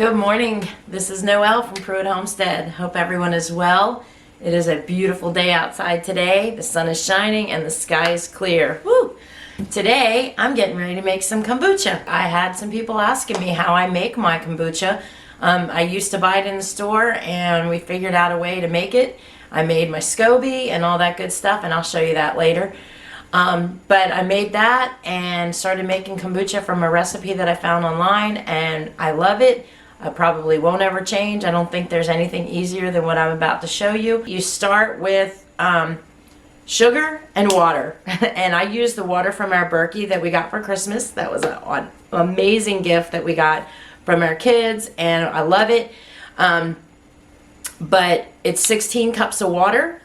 Good morning. This is Noel from Pruitt Homestead. Hope everyone is well. It is a beautiful day outside today. The sun is shining and the sky is clear. Woo! Today I'm getting ready to make some kombucha. I had some people asking me how I make my kombucha. I used to buy it in the store and we figured out a way to make it. I made my Scoby and all that good stuff, and I'll show you that later. But I made that and started making kombucha from a recipe that I found online, and I love it. I probably won't ever change. I don't think there's anything easier than what I'm about to show you. You start with sugar and water. And I used the water from our Berkey that we got for Christmas. That was an amazing gift that we got from our kids, and I love it. But it's 16 cups of water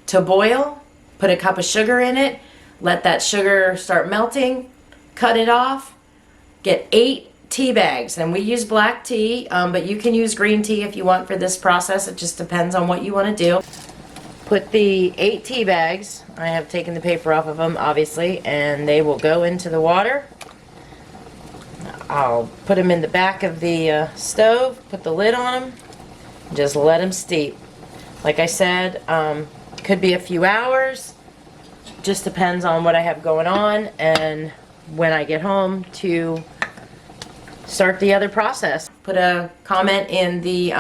to boil. Put a cup of sugar in it. Let that sugar start melting. Cut it off. Get 8 tea bags, and we use black tea, but you can use green tea if you want for this process. It just depends on what you want to do. Put the 8 tea bags, I have taken the paper off of them obviously, and they will go into the water. I'll put them in the back of the stove, put the lid on them, just let them steep. Like I said, could be a few hours, just depends on what I have going on and when I get home to start the other process. Put a comment in the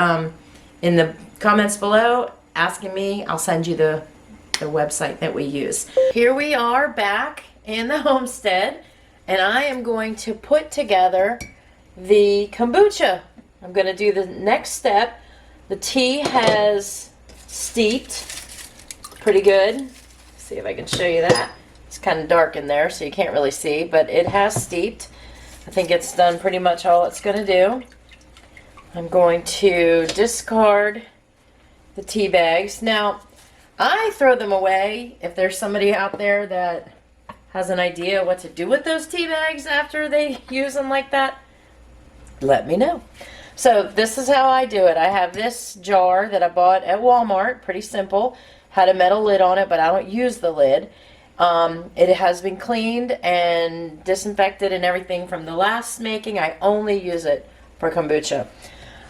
comments below asking me. I'll send you the website that we use. Here we are back in the homestead, and I am going to put together the kombucha. I'm going to do the next step. The tea has steeped pretty good. See if I can show you that. It's kind of dark in there, so you can't really see, but it has steeped. I think it's done pretty much all it's going to do. I'm going to discard the tea bags. Now, I throw them away. If there's somebody out there that has an idea what to do with those tea bags after they use them like that, let me know. So this is how I do it. I have this jar that I bought at Walmart. Pretty simple. Had a metal lid on it, but I don't use the lid. It has been cleaned and disinfected and everything from the last making. I only use it for kombucha.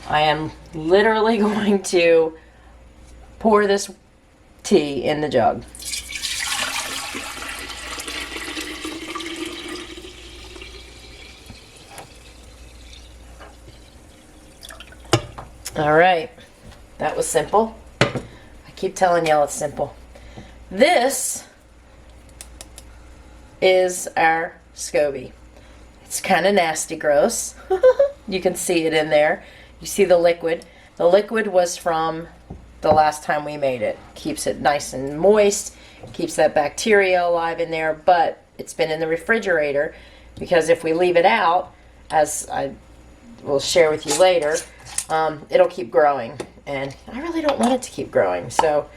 I am literally going to pour this tea in the jug. All right, that was simple. I keep telling y'all it's simple. This is our Scoby. It's kind of nasty gross. You can see it in there. You see the liquid. The liquid was from the last time we made it. Keeps it nice and moist, keeps that bacteria alive in there, but it's been in the refrigerator because if we leave it out, as I will share with you later, it'll keep growing, and I really don't want it to keep growing. So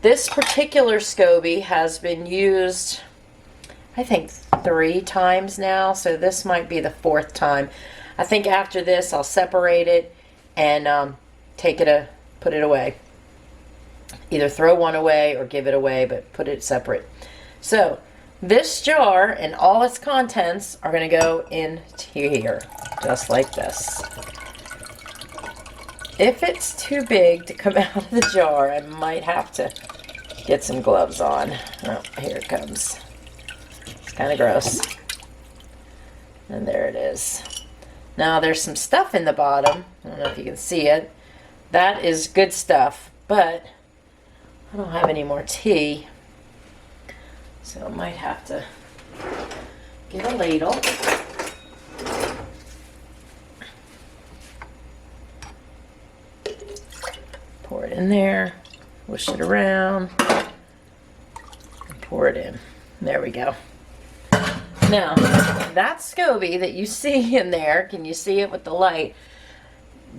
this particular Scoby has been used, I think, 3 times now, so this might be the 4th time. I think after this I'll separate it and put it away. Either throw one away or give it away, but put it separate. So this jar and all its contents are going to go into here, just like this. If it's too big to come out of the jar, I might have to get some gloves on. Oh, here it comes. It's kind of gross. And there it is. Now there's some stuff in the bottom. I don't know if you can see it. That is good stuff, but I don't have any more tea. So I might have to get a ladle. Pour it in there. Wish it around. And pour it in. There we go. Now, that Scoby that you see in there, can you see it with the light?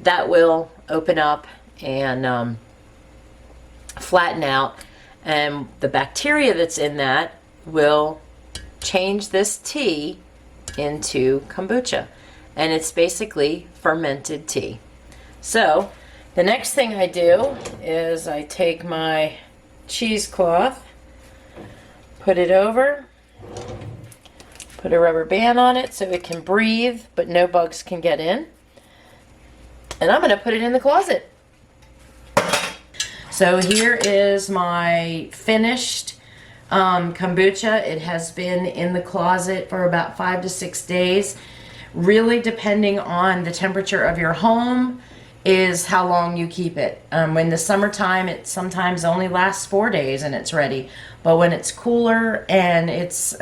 That will open up and flatten out, and the bacteria that's in that will change this tea into kombucha, and it's basically fermented tea. So the next thing I do is I take my cheesecloth, put it over, put a rubber band on it so it can breathe but no bugs can get in. And I'm going to put it in the closet. So here is my finished kombucha. It has been in the closet for about 5 to 6 days. Really depending on the temperature of your home is how long you keep it. In the summertime, it sometimes only lasts 4 days and it's ready. But when it's cooler and it's,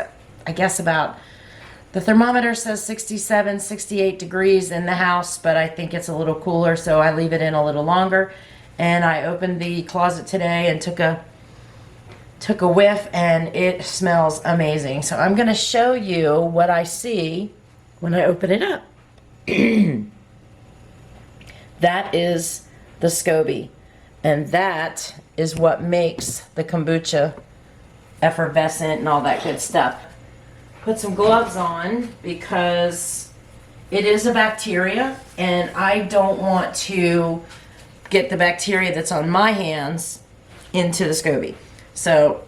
I guess about, the thermometer says 67, 68 degrees in the house, but I think it's a little cooler, so I leave it in a little longer. And I opened the closet today and took a whiff, and it smells amazing. So I'm going to show you what I see when I open it up. That is the Scoby, and that is what makes the kombucha effervescent and all that good stuff. Put some gloves on because it is a bacteria, and I don't want to get the bacteria that's on my hands into the Scoby. So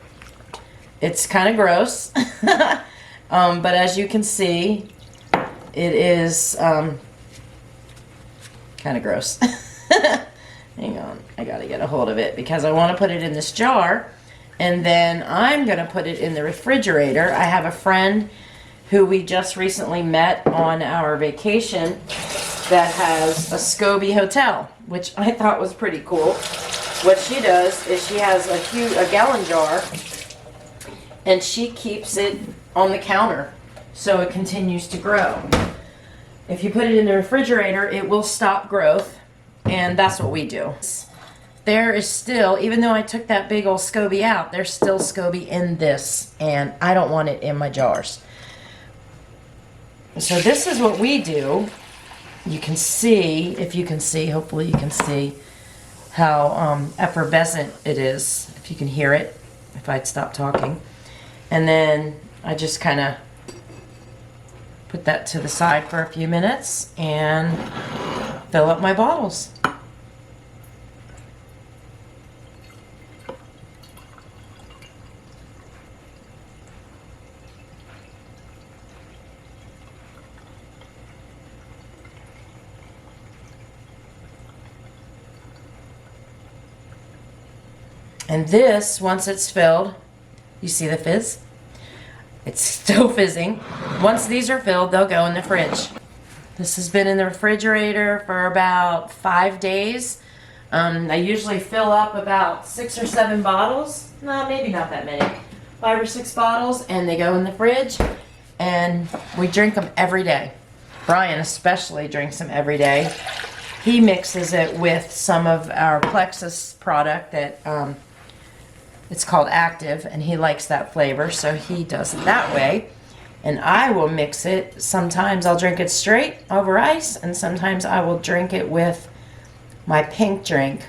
it's kind of gross, but as you can see, it is kind of gross. Hang on, I gotta get a hold of it because I want to put it in this jar, and then I'm gonna put it in the refrigerator. I have a friend who we just recently met on our vacation that has a Scoby Hotel, which I thought was pretty cool. What she does is she has a gallon jar, and she keeps it on the counter so it continues to grow. If you put it in the refrigerator, it will stop growth, and that's what we do. There is still, even though I took that big old Scoby out, there's still Scoby in this, and I don't want it in my jars. So this is what we do. You can see, if you can see, hopefully you can see how effervescent it is, if you can hear it, if I'd stop talking. And then I just kind of put that to the side for a few minutes and fill up my bottles. And this, once it's filled, you see the fizz? It's still fizzing. Once these are filled, they'll go in the fridge. This has been in the refrigerator for about 5 days. I usually fill up about 6 or 7 bottles. No, maybe not that many. 5 or 6 bottles, and they go in the fridge. And we drink them every day. Brian especially drinks them every day. He mixes it with some of our Plexus product that it's called Active, and he likes that flavor, so he does it that way. And I will mix it. Sometimes I'll drink it straight over ice, and sometimes I will drink it with my pink drink.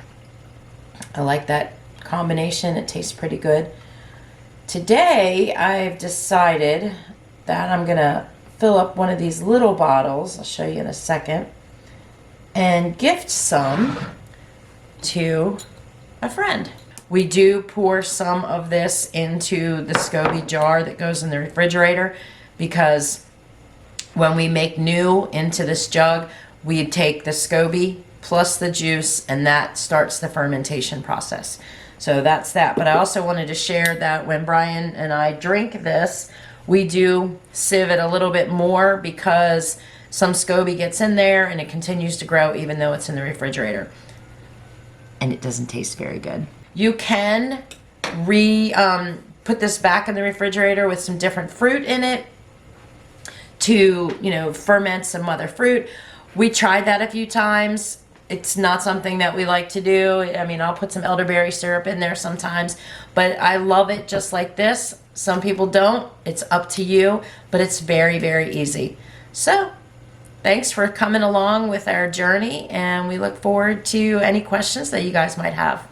I like that combination. It tastes pretty good. Today, I've decided that I'm gonna fill up one of these little bottles, I'll show you in a second, and gift some to a friend. We do pour some of this into the Scoby jar that goes in the refrigerator, because when we make new into this jug, we take the Scoby plus the juice, and that starts the fermentation process. So that's that. But I also wanted to share that when Brian and I drink this, we do sieve it a little bit more, because some Scoby gets in there and it continues to grow even though it's in the refrigerator. And it doesn't taste very good. You can put this back in the refrigerator with some different fruit in it to, you know, ferment some other fruit. We tried that a few times. It's not something that we like to do. I mean, I'll put some elderberry syrup in there sometimes, but I love it just like this. Some people don't. It's up to you, but it's very, very easy. So, thanks for coming along with our journey, and we look forward to any questions that you guys might have.